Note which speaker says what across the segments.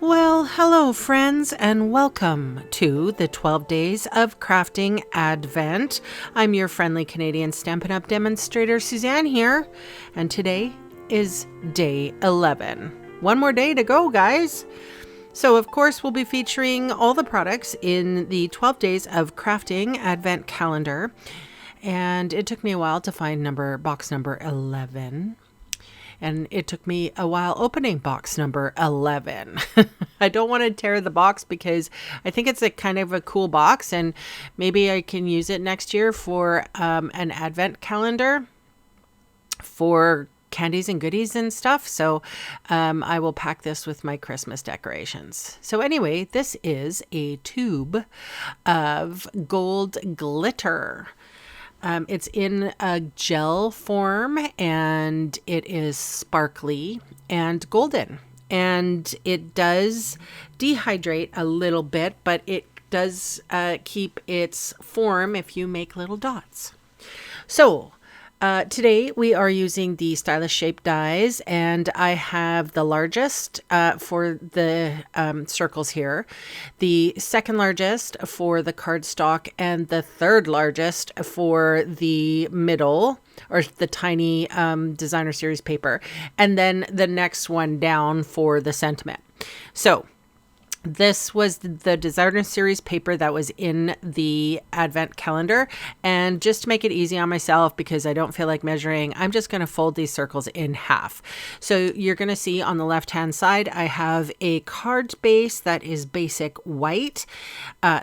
Speaker 1: Well, hello friends, and welcome to the 12 Days of Crafting Advent. I'm your friendly Canadian Stampin' Up! Demonstrator Susanne here, and today is day 11. One more day to go, guys. So, of course, we'll be featuring all the products in the 12 Days of Crafting Advent calendar, and it took me a while to find box number 11. And it took me a while opening box number 11. I don't want to tear the box because I think it's a kind of a cool box, and maybe I can use it next year for an advent calendar for candies and goodies and stuff. So I will pack this with my Christmas decorations. So anyway, this is a tube of gold glitter. It's in a gel form, and it is sparkly and golden, and it does dehydrate a little bit, but it does keep its form if you make little dots. So today we are using the stylish shape dies, and I have the largest for the circles here, the second largest for the cardstock, and the third largest for the middle or the tiny designer series paper, and then the next one down for the sentiment. So this was the designer series paper that was in the advent calendar, and just to make it easy on myself because I don't feel like measuring, I'm just going to fold these circles in half. So you're going to see on the left hand side I have a card base that is basic white,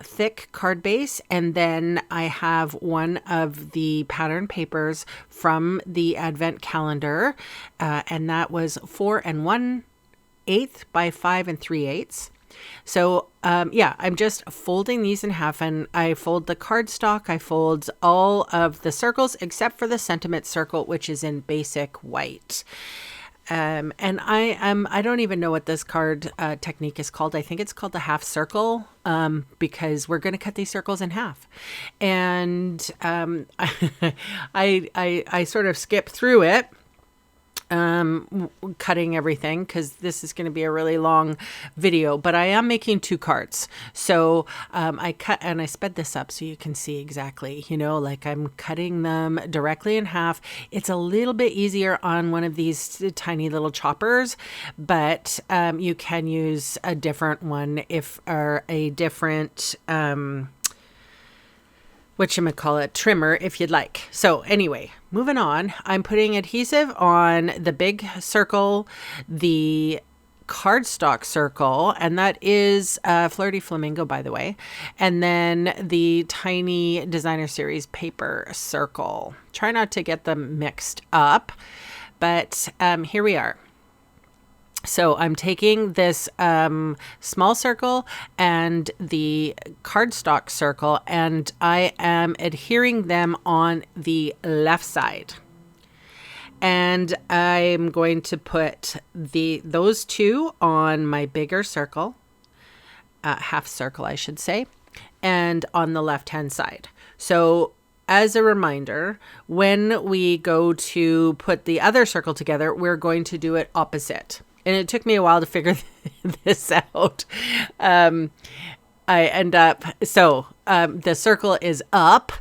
Speaker 1: thick card base, and then I have one of the pattern papers from the advent calendar, and that was 4 1/8 by 5 3/8. So, I'm just folding these in half, and I fold the cardstock, I fold all of the circles except for the sentiment circle, which is in basic white. And I don't even know what this card technique is called. I think it's called the half circle, because we're going to cut these circles in half. And I sort of skip through it, cutting everything because this is going to be a really long video, but I am making 2 cards. So I cut and I sped this up so you can see exactly, like I'm cutting them directly in half. It's a little bit easier on one of these tiny little choppers, but you can use a different one or a different trimmer if you'd like. So anyway, moving on, I'm putting adhesive on the big circle, the cardstock circle, and that is Flirty Flamingo, by the way, and then the tiny designer series paper circle. Try not to get them mixed up, but here we are. So I'm taking this small circle and the cardstock circle, and I am adhering them on the left side. And I'm going to put those 2 on my bigger circle, half circle, I should say, and on the left-hand side. So as a reminder, when we go to put the other circle together, we're going to do it opposite. And it took me a while to figure this out. The circle is up.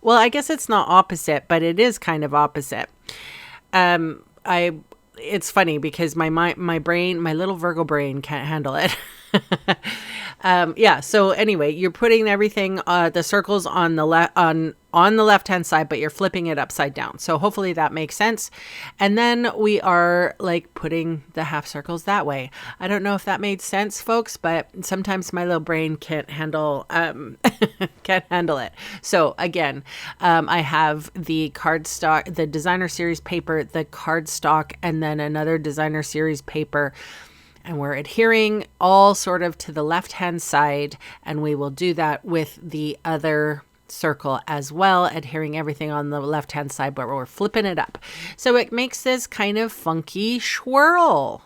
Speaker 1: Well, I guess it's not opposite, but it is kind of opposite. It's funny because my brain, my little Virgo brain can't handle it. So anyway, you're putting everything, the circles on the left-hand side, but you're flipping it upside down. So hopefully that makes sense. And then we are like putting the half circles that way. I don't know if that made sense, folks, but sometimes my little brain can't handle it. So again, I have the cardstock, the designer series paper, the cardstock, and then another designer series paper. And we're adhering all sort of to the left-hand side, and we will do that with the other circle as well, adhering everything on the left-hand side, but we're flipping it up. So it makes this kind of funky swirl.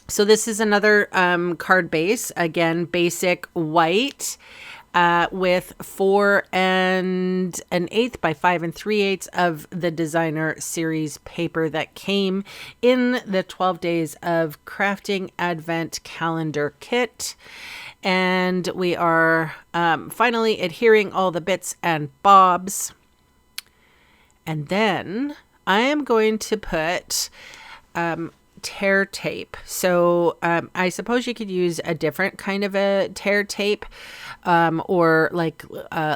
Speaker 1: So this is another card base, again, basic white, with 4 1/8 by 5 3/8 of the designer series paper that came in the 12 days of crafting advent calendar kit. And we are finally adhering all the bits and bobs. And then I am going to put tear tape. So I suppose you could use a different kind of a tear tape or like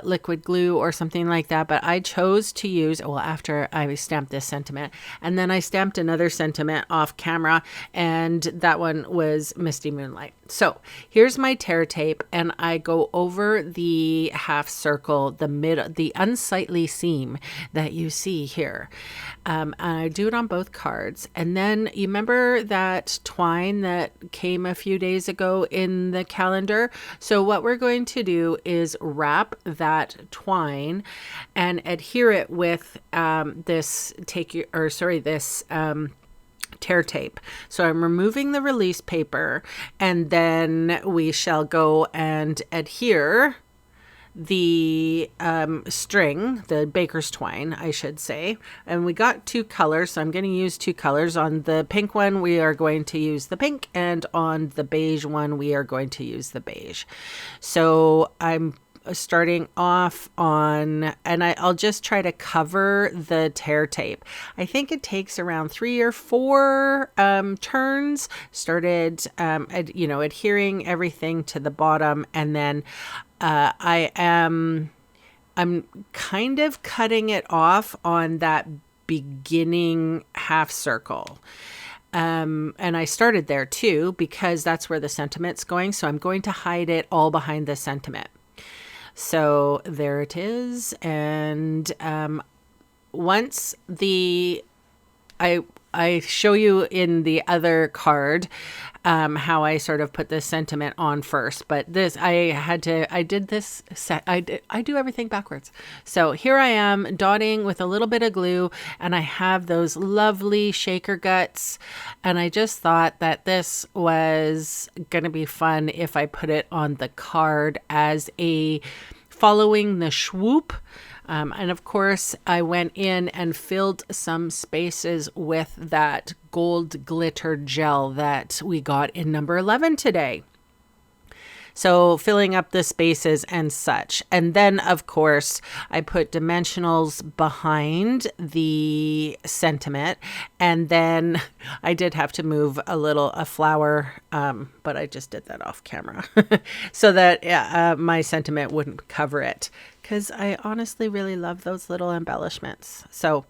Speaker 1: liquid glue or something like that. But I chose to use, well, after I stamped this sentiment, and then I stamped another sentiment off camera, and that one was Misty Moonlight. So here's my tear tape, and I go over the half circle, the unsightly seam that you see here. And I do it on both cards. And then you remember that twine that came a few days ago in the calendar? So what we're going to do is wrap that twine and adhere it with this tear tape. So I'm removing the release paper, and then we shall go and adhere the string, the baker's twine, I should say. And we got 2 colors, so I'm going to use 2 colors. On the pink one, we are going to use the pink, and on the beige one, we are going to use the beige. So I'm starting off on, and I'll just try to cover the tear tape. I think it takes around 3 or 4 turns. Started, adhering everything to the bottom, and then I'm kind of cutting it off on that beginning half circle. And I started there too, because that's where the sentiment's going. So I'm going to hide it all behind the sentiment. So there it is. And once I show you in the other card how I sort of put this sentiment on first, but this I do everything backwards. So here I am dotting with a little bit of glue, and I have those lovely shaker guts, and I just thought that this was gonna be fun if I put it on the card as a following the swoop. And of course, I went in and filled some spaces with that gold glitter gel that we got in number 11 today. So filling up the spaces and such. And then, of course, I put dimensionals behind the sentiment. And then I did have to move a flower, but I just did that off camera so that my sentiment wouldn't cover it, because I honestly really love those little embellishments. So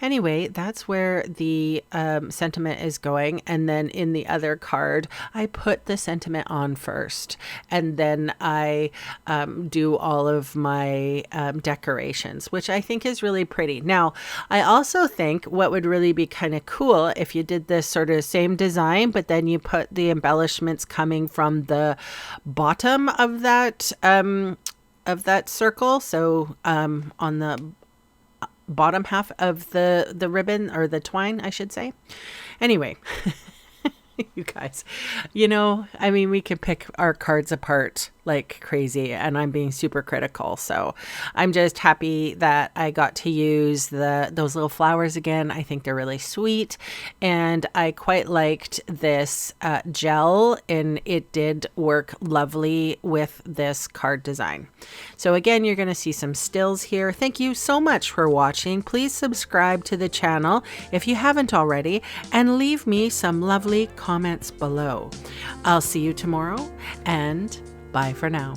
Speaker 1: anyway, that's where the sentiment is going. And then in the other card, I put the sentiment on first, and then I do all of my decorations, which I think is really pretty. Now, I also think what would really be kind of cool if you did this sort of same design, but then you put the embellishments coming from the bottom of that circle. So on the bottom half of the ribbon, or the twine, I should say. Anyway, you guys, we can pick our cards apart like crazy, and I'm being super critical. So I'm just happy that I got to use those little flowers again. I think they're really sweet, and I quite liked this gel, and it did work lovely with this card design. So again, you're going to see some stills here. Thank you so much for watching. Please subscribe to the channel if you haven't already, and leave me some lovely comments below. I'll see you tomorrow, and bye for now.